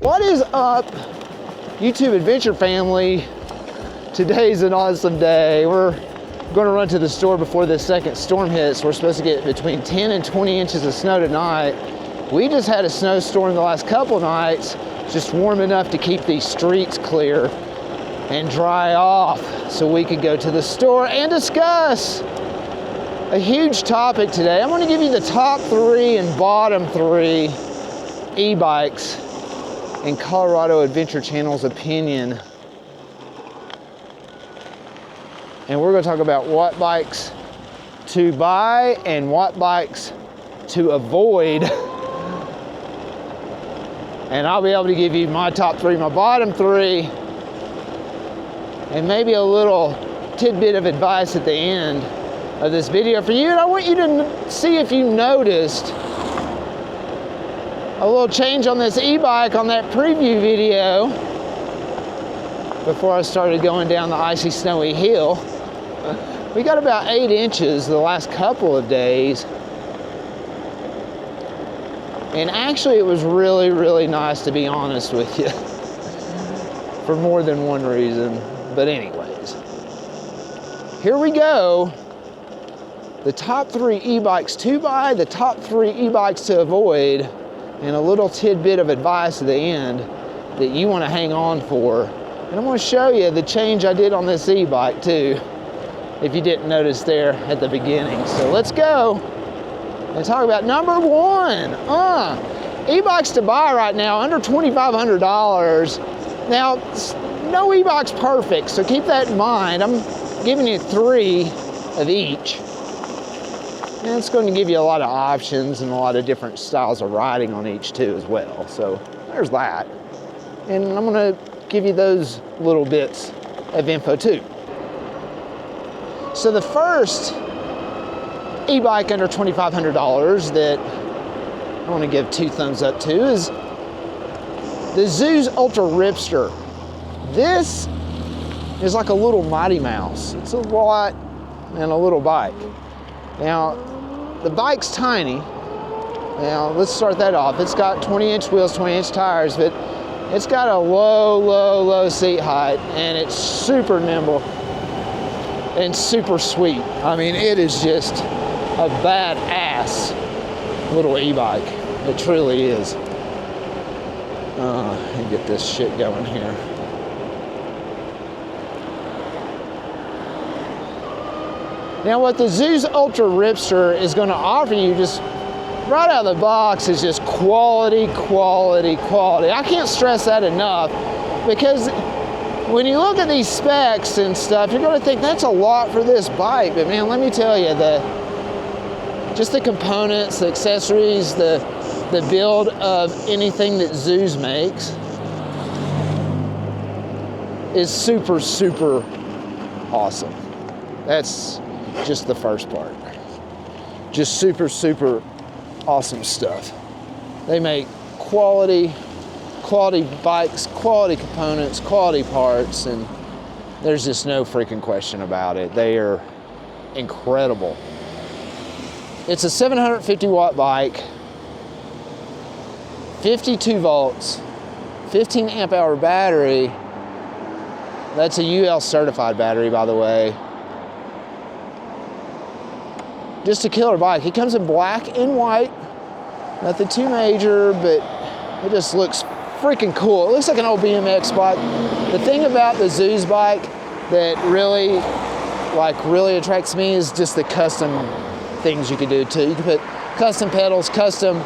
What is up, YouTube Adventure family? Today's an awesome day. We're going to run to the store before the second storm hits. We're supposed to get between 10 and 20 inches of snow tonight. We just had a snowstorm the last couple nights, just warm enough to keep these streets clear and dry off so we could go to the store and discuss a huge topic today. I'm going to give you the top 3 and bottom 3 e-bikes in Colorado Adventure Channel's opinion. And we're going to talk about what bikes to buy and what bikes to avoid. And I'll be able to give you my top 3, my bottom 3, and maybe a little tidbit of advice at the end of this video for you. And I want you to see if you noticed a little change on this e-bike on that preview video before I started going down the icy, snowy hill. We got about 8 inches the last couple of days. And actually it was really, really nice, to be honest with you, for more than one reason. But anyways, here we go. The top 3 e-bikes to buy, the top 3 e-bikes to avoid, and a little tidbit of advice at the end that you want to hang on for. And I'm going to show you the change I did on this e-bike too, if you didn't notice there at the beginning. So let's go and talk about number 1. E-bikes to buy right now, under $2,500. Now, no e-bike's perfect, so keep that in mind. I'm giving you 3 of each. And it's going to give you a lot of options and a lot of different styles of riding on each too as well. So there's that. And I'm going to give you those little bits of info too. So the first e-bike under $2,500 that I want to give 2 thumbs up to is the Zooz Ultra Ripster. This is like a little Mighty Mouse. It's a lot and a little bike. Now, the bike's tiny. Now, let's start that off. It's got 20-inch wheels, 20-inch tires, but it's got a low seat height, and it's super nimble and super sweet. I mean, it is just a badass little e-bike. It truly is. Let me get this shit going here. Now what the Zooz Ultra Ripster is going to offer you just right out of the box is just quality. I can't stress that enough, because when you look at these specs and stuff, you're going to think that's a lot for this bike. But man, let me tell you, just the components, the accessories, the build of anything that Zooz makes is super awesome. That's just the first part. Just super awesome stuff. They make quality bikes, quality components, quality parts, and there's just no freaking question about it. They are incredible. It's a 750 watt bike, 52 volts, 15 amp hour battery. That's a UL certified battery, by the way. Just a killer bike. It comes in black and white. Nothing too major, but it just looks freaking cool. It looks like an old BMX bike. The thing about the Zooz bike that really attracts me is just the custom things you can do too. You can put custom pedals, custom,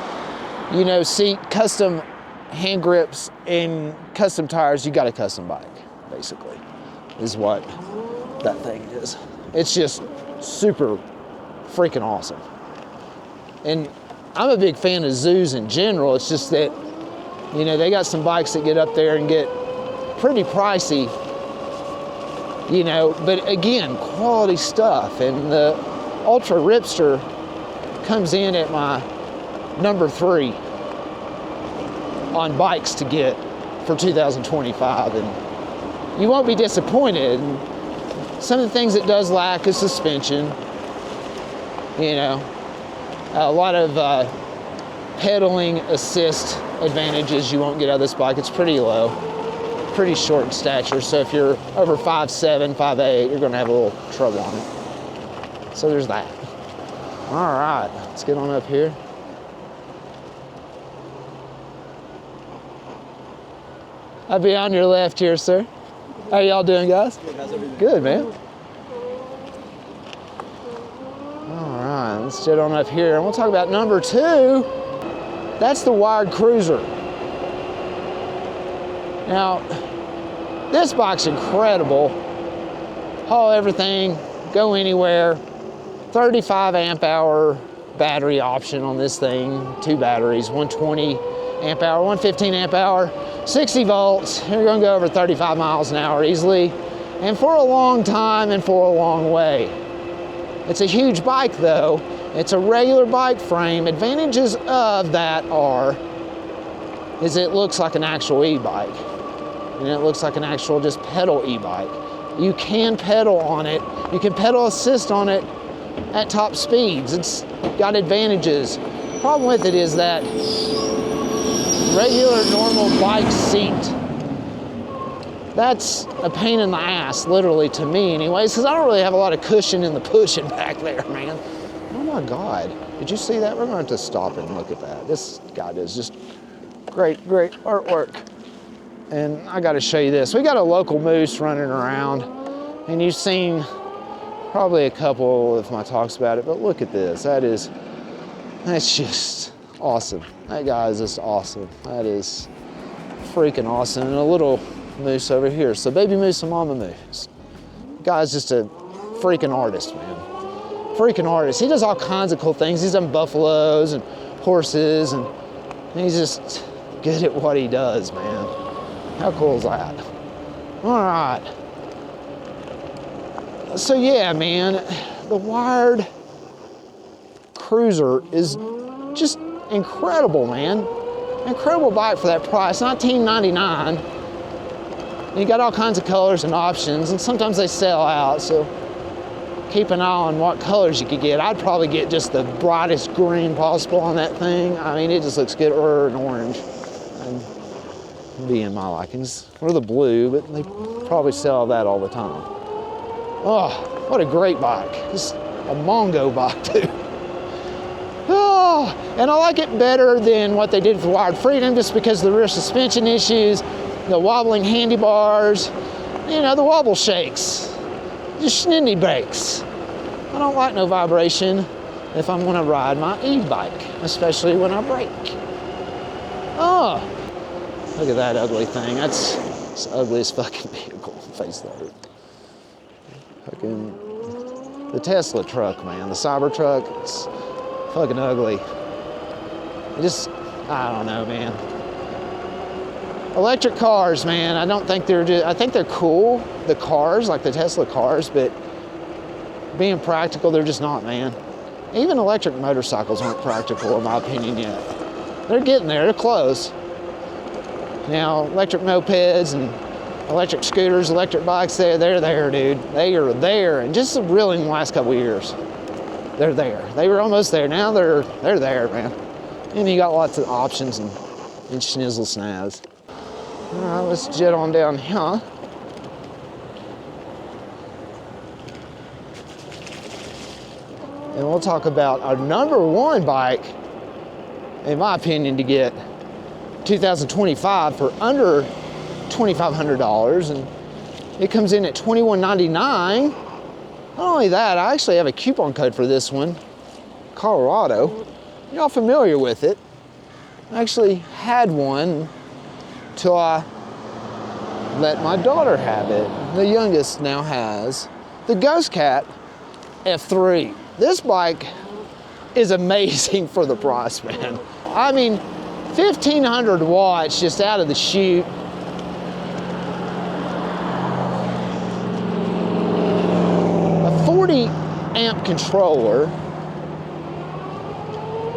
seat, custom hand grips, and custom tires. You got a custom bike, basically, is what that thing is. It's just super freaking awesome. And I'm a big fan of Zooz in general. It's just that, they got some bikes that get up there and get pretty pricey, but again, quality stuff. And the Ultra Ripster comes in at my number 3 on bikes to get for 2025, and you won't be disappointed. And some of the things it does lack is suspension. A lot of pedaling assist advantages you won't get out of this bike. It's pretty low, pretty short in stature. So if you're over 5'7", 5'8", you're gonna have a little trouble on it. So there's that. All right, let's get on up here. I'll be on your left here, sir. How y'all doing, guys? Good, man. All right, let's get on up here, and we'll talk about number 2. That's the wired cruiser. Now, this bike's incredible. Haul everything, go anywhere. 35 amp hour battery option on this thing. 2 batteries, 120 amp hour, 115 amp hour. 60 volts, you're gonna go over 35 miles an hour easily, and for a long time and for a long way. It's a huge bike though. It's a regular bike frame. Advantages of that is it looks like an actual e-bike. And it looks like an actual just pedal e-bike. You can pedal on it. You can pedal assist on it at top speeds. It's got advantages. Problem with it is that regular normal bike seat, that's a pain in the ass, literally, to me anyways, because I don't really have a lot of cushion in the pushing back there, man. Oh my God, did you see that? We're gonna have to stop and look at that. This guy does just great, great artwork. And I gotta show you this. We got a local moose running around, and you've seen probably a couple of my talks about it, but look at this. That's just awesome. That guy is just awesome. That is freaking awesome. And a little moose over here. So baby moose and mama moose. The guy's just a freaking artist, man. Freaking artist. He does all kinds of cool things. He's done buffaloes and horses, and he's just good at what he does, man. How cool is that? All right. So yeah, man, the wired cruiser is just incredible, man. Incredible bike for that price, $19.99. You got all kinds of colors and options, and sometimes they sell out, so keep an eye on what colors you could get. I'd probably get just the brightest green possible on that thing. I mean, it just looks good, or an orange. And be in my likings, or the blue, but they probably sell that all the time. Oh, what a great bike. Just a Mongo bike, too. Oh, and I like it better than what they did with the Wired Freedom, just because of the rear suspension issues, the wobbling handlebars, you know, the wobble shakes, just shindy brakes. I don't like no vibration if I'm gonna ride my e-bike, especially when I brake. Oh, look at that ugly thing. That's the ugliest fucking vehicle. Face that. Fucking the Tesla truck, man. The Cybertruck, it's fucking ugly. I don't know, man. Electric cars, man, I think they're cool, the cars, like the Tesla cars, but being practical, they're just not, man. Even electric motorcycles aren't practical, in my opinion, yet. They're getting there, they're close. Now, electric mopeds and electric scooters, electric bikes, they're there, dude. They are there, and just really in the last couple of years, they're there. They were almost there, now they're there, man. And you got lots of options and schnizzle snaz. All right, let's jet on down here. And we'll talk about our #1 bike, in my opinion, to get 2025 for under $2,500, and it comes in at $21.99. Not only that, I actually have a coupon code for this one, Colorado. Y'all familiar with it? I actually had one till I let my daughter have it. The youngest now has the Ghost Cat F3. This bike is amazing for the price, man. I mean, 1,500 watts just out of the chute. A 40 amp controller,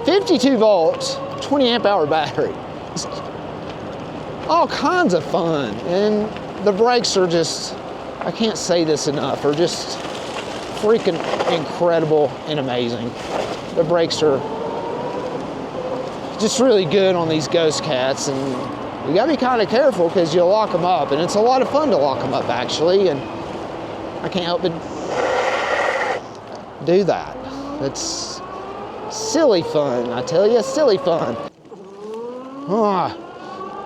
52 volts, 20 amp hour battery. It's all kinds of fun. And the brakes are just, I can't say this enough, are just freaking incredible and amazing. The brakes are just really good on these ghost cats, and you gotta be kind of careful because you'll lock them up, and it's a lot of fun to lock them up actually, and I can't help but do that. It's silly fun, I tell you, silly fun.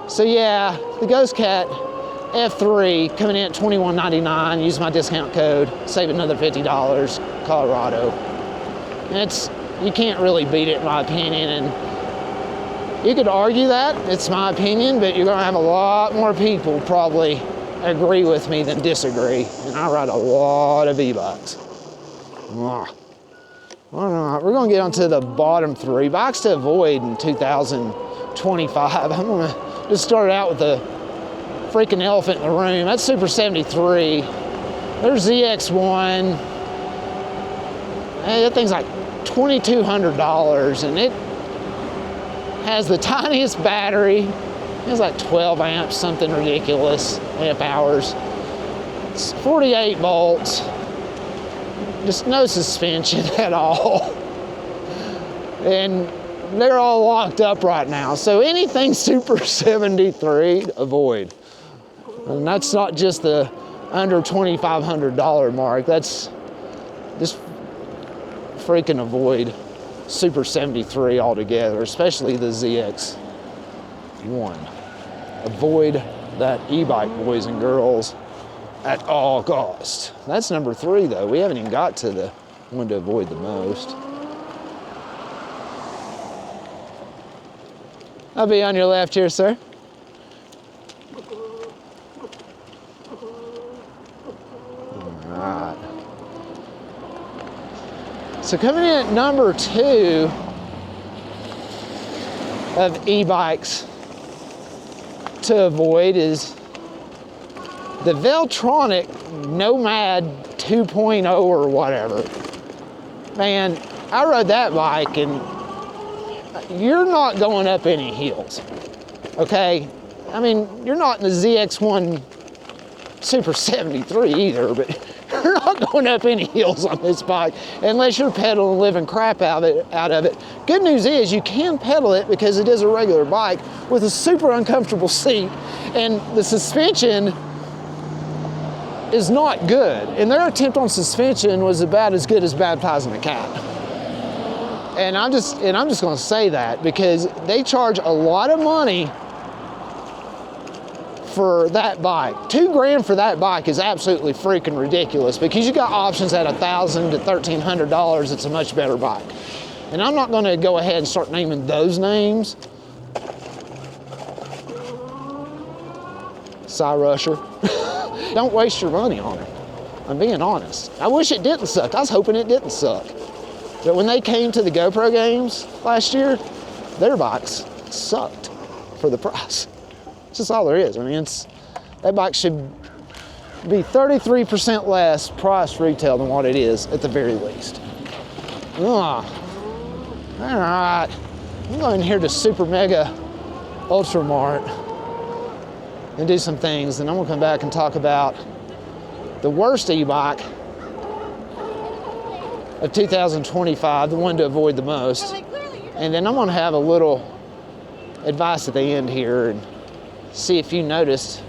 So yeah, the Ghost Cat F3 coming in at $21.99. Use my discount code, save another $50, Colorado. You can't really beat it in my opinion, and you could argue that, it's my opinion, but you're gonna have a lot more people probably agree with me than disagree, and I ride a lot of e-bikes. All right, we're gonna get onto the bottom 3 bikes to avoid in 2025. I'm gonna just start out with the freaking elephant in the room. That's Super 73. There's ZX1. Hey, that thing's like $2,200, and it has the tiniest battery. It's like 12 amps, something ridiculous, amp hours. It's 48 volts. Just no suspension at all. And they're all locked up right now. So anything Super 73, avoid. And that's not just the under $2,500 mark. That's just freaking avoid Super 73 altogether, especially the ZX1. Avoid that e-bike, boys and girls, at all costs. That's number 3 though. We haven't even got to the one to avoid the most. I'll be on your left here, sir. All right. So coming in at number 2 of e-bikes to avoid is the Veltronic Nomad 2.0 or whatever. Man, I rode that bike and you're not going up any hills, okay? I mean, you're not in the ZX1 Super 73 either, but you're not going up any hills on this bike unless you're pedaling the living crap out of it. Good news is you can pedal it because it is a regular bike with a super uncomfortable seat, and the suspension is not good. And their attempt on suspension was about as good as baptizing a cat. And I'm just gonna say that because they charge a lot of money for that bike. $2,000 for that bike is absolutely freaking ridiculous because you got options at $1,000 to $1,300. It's a much better bike. And I'm not gonna go ahead and start naming those names. Rusher. Don't waste your money on it. I'm being honest. I wish it didn't suck. I was hoping it didn't suck. But when they came to the GoPro games last year, their bikes sucked for the price. It's just all there is. I mean, that bike should be 33% less price retail than what it is at the very least. All right, I'm going here to Super Mega Ultra Mart and do some things, and I'm gonna come back and talk about the worst e-bike of 2025, the one to avoid the most. And then I'm gonna have a little advice at the end here and see if you noticed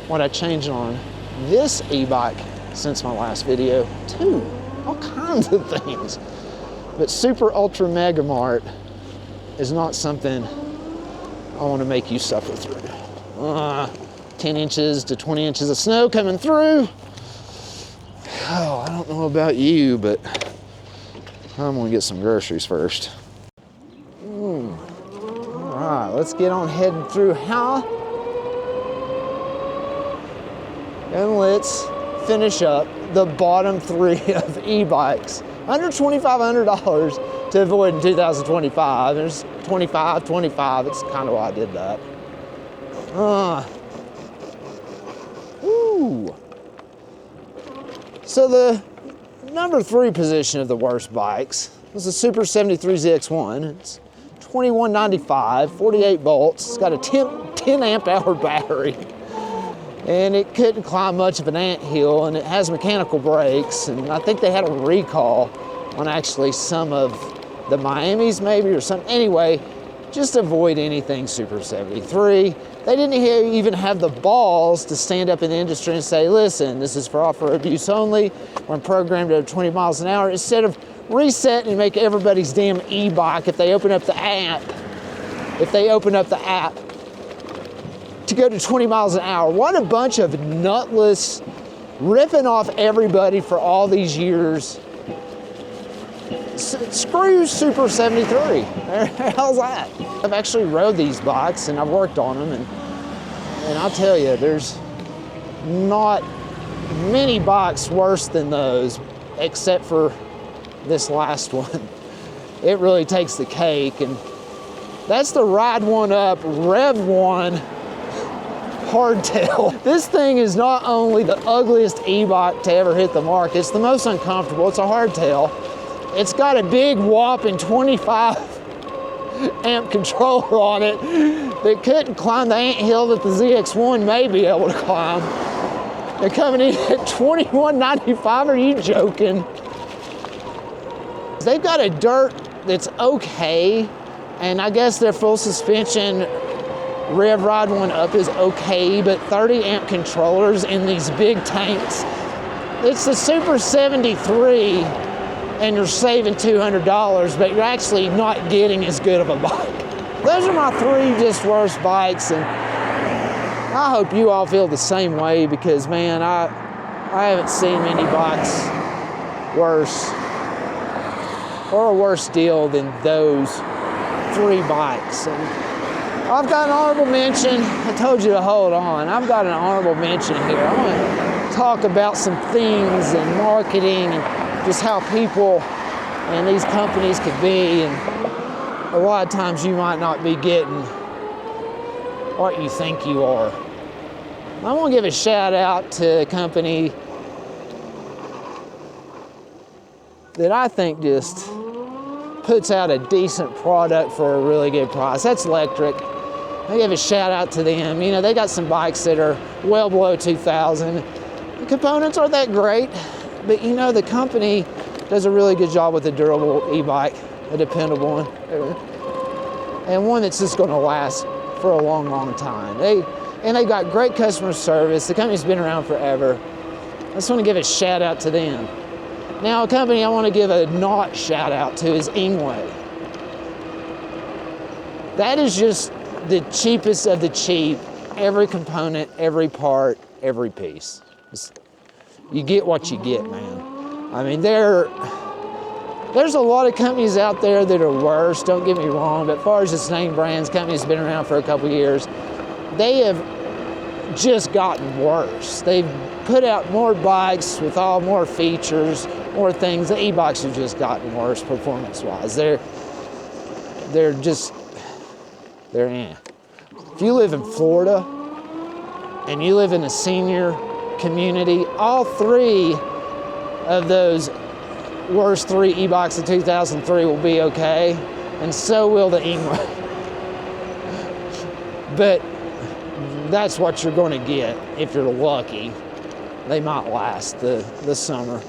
what I changed on this e-bike since my last video too. All kinds of things. But Super Ultra Mega Mart is not something I wanna make you suffer through. 10 inches to 20 inches of snow coming through. Oh, I don't know about you, but I'm gonna get some groceries first. All right, let's get on heading through how. And let's finish up the bottom 3 of e-bikes. Under $2,500 to avoid in 2025. There's 25, 25, it's kind of why I did that. So the number 3 position of the worst bikes was the Super 73 ZX1. It's $21.95, 48 volts. It's got a 10 amp hour battery. And it couldn't climb much of an anthill, and it has mechanical brakes. And I think they had a recall on actually some of the Miamis maybe or something. Anyway, just avoid anything Super 73. They didn't even have the balls to stand up in the industry and say, listen, this is for off-road use only. We're programmed at 20 miles an hour. Instead of reset and make everybody's damn e-bike, if they open up the app to go to 20 miles an hour. What a bunch of nutless, ripping off everybody for all these years. Screw Super 73. How's that? I've actually rode these bikes and I've worked on them, and I'll tell you, there's not many bikes worse than those, except for this last one. It really takes the cake, and that's the Ride One Up Rev One hardtail. This thing is not only the ugliest e-bike to ever hit the market, it's the most uncomfortable. It's a hardtail. It's got a big whopping 25 amp controller on it that couldn't climb the anthill that the ZX1 may be able to climb. They're coming in at $21.95. Are you joking? They've got a dirt that's okay, and I guess their full suspension Rev Ride One Up is okay, but 30 amp controllers in these big tanks. It's the Super 73, and you're saving $200, but you're actually not getting as good of a bike. Those are my 3 just worst bikes, and I hope you all feel the same way, because man, I haven't seen many bikes worse or a worse deal than those 3 bikes. And I've got an honorable mention. I told you to hold on. I've got an honorable mention here. I want to talk about some things and marketing and just how people and these companies could be. And a lot of times you might not be getting what you think you are. I want to give a shout out to a company that I think just puts out a decent product for a really good price. That's Electric. I give a shout out to them. You know, they got some bikes that are well below $2,000. The components aren't that great, but you know, the company does a really good job with a durable e-bike, a dependable one, and one that's just gonna last for a long, long time. They got great customer service. The company's been around forever. I just wanna give a shout out to them. Now, a company I want to give a not shout out to is Ingway. That is just the cheapest of the cheap. Every component, every part, every piece. You get what you get, man. I mean, there's a lot of companies out there that are worse, don't get me wrong, but as far as this name brands, companies have been around for a couple years, they have just gotten worse. They've put out more bikes with all more features, more things. The e-bikes have just gotten worse performance-wise. They're eh. If you live in Florida and you live in a senior community, all 3 of those worst 3 e-bikes of 2003 will be okay, and so will the Ingway. But that's what you're going to get if you're lucky. They might last the summer.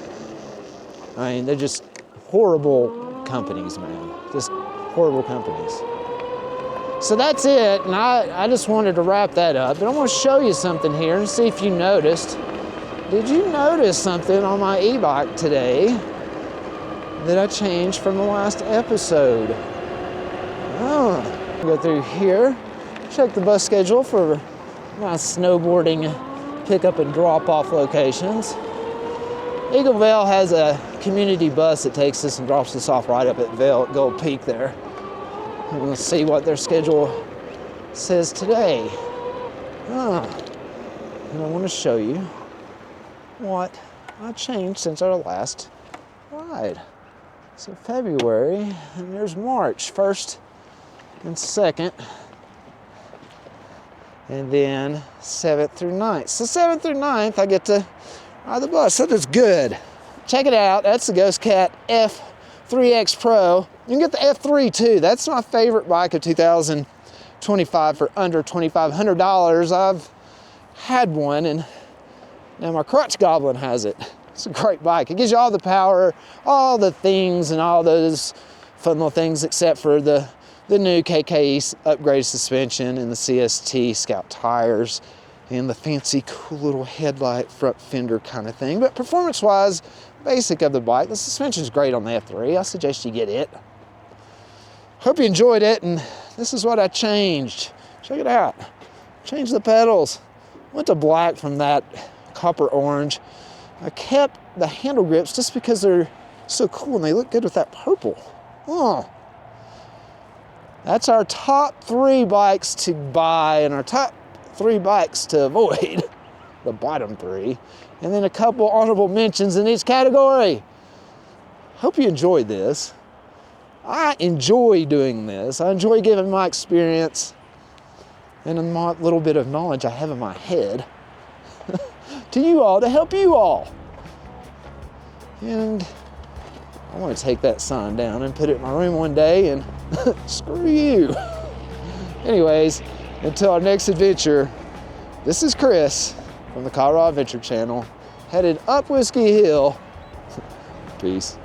I mean, they're just horrible companies, man. Just horrible companies. So that's it, and I just wanted to wrap that up. But I want to show you something here and see if you noticed. Did you notice something on my e-bike today that I changed from the last episode? Go through here, check the bus schedule for my snowboarding pickup and drop-off locations. Eagle Vale has a community bus that takes us and drops us off right up at Gold Peak there. And we'll see what their schedule says today. And I want to show you what I changed since our last ride. So February, and there's March 1st and 2nd. And then 7th through 9th. So 7th through 9th, I get to ride the bus. So that's good. Check it out. That's the Ghost Cat F3X Pro. You can get the F3 too. That's my favorite bike of 2025 for under $2,500. I've had one, and now my crutch goblin has it. It's a great bike. It gives you all the power, all the things, and all those fun little things, except for the the new KKE upgraded suspension and the CST Scout tires and the fancy cool little headlight front fender kind of thing. But performance-wise, basic of the bike. The suspension's great on the F3. I suggest you get it. Hope you enjoyed it, and this is what I changed. Check it out. Changed the pedals. Went to black from that copper orange. I kept the handle grips just because they're so cool and they look good with that purple. Oh. That's our top 3 bikes to buy and our top 3 bikes to avoid. The bottom 3. And then a couple honorable mentions in each category. Hope you enjoyed this. I enjoy doing this. I enjoy giving my experience and a little bit of knowledge I have in my head to you all, to help you all. And I want to take that sign down and put it in my room one day and screw you. Anyways, until our next adventure, this is Chris from the Colorado Adventure Channel, headed up Whiskey Hill. Peace.